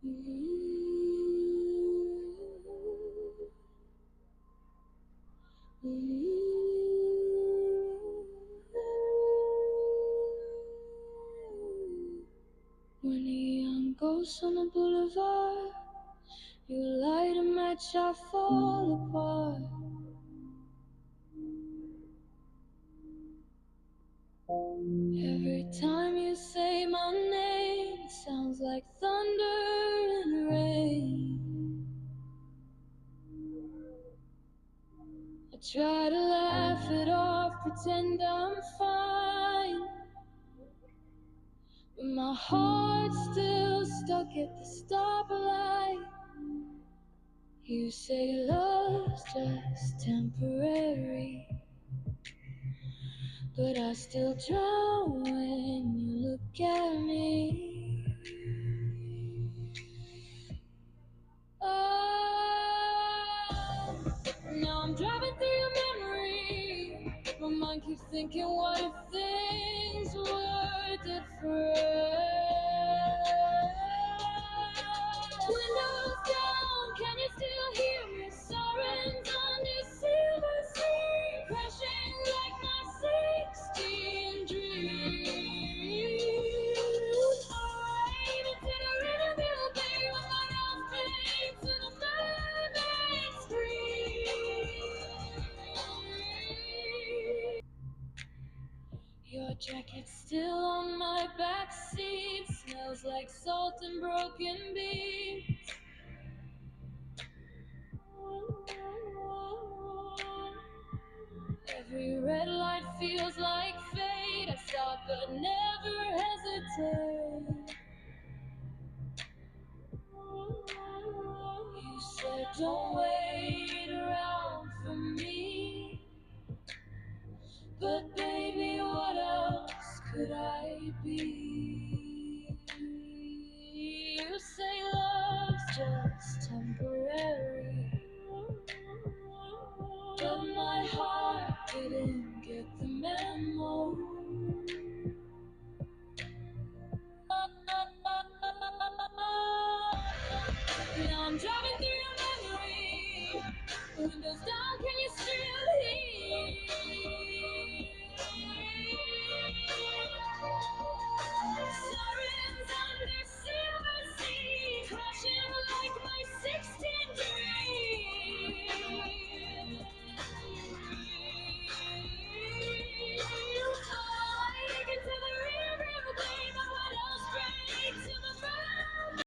When a young ghost on the boulevard, you light a match, I fall apart. Every time you say my name, it sounds like thunder and rain. I try to laugh it off, pretend I'm fine, but my heart's still stuck at the stoplight. You say love's just temporary, but I still drown when you look at me. Oh, now I'm driving through your memory. My mind keeps thinking, what if things were different? Windows down, can you still hear me? Sirens under silver sea, crashing like my 16 dreams. I'm into the rhythm, baby, with my arms painted to the mermaid scream. Your jacket's still on my backseat, smells like salt and broken beans. Every red light feels like fate. I stop but never hesitate. You said don't wait around for me, but baby, what else could I be? You say love's just temporary, but my heart didn't get the memo. Now I'm driving through your memory, windows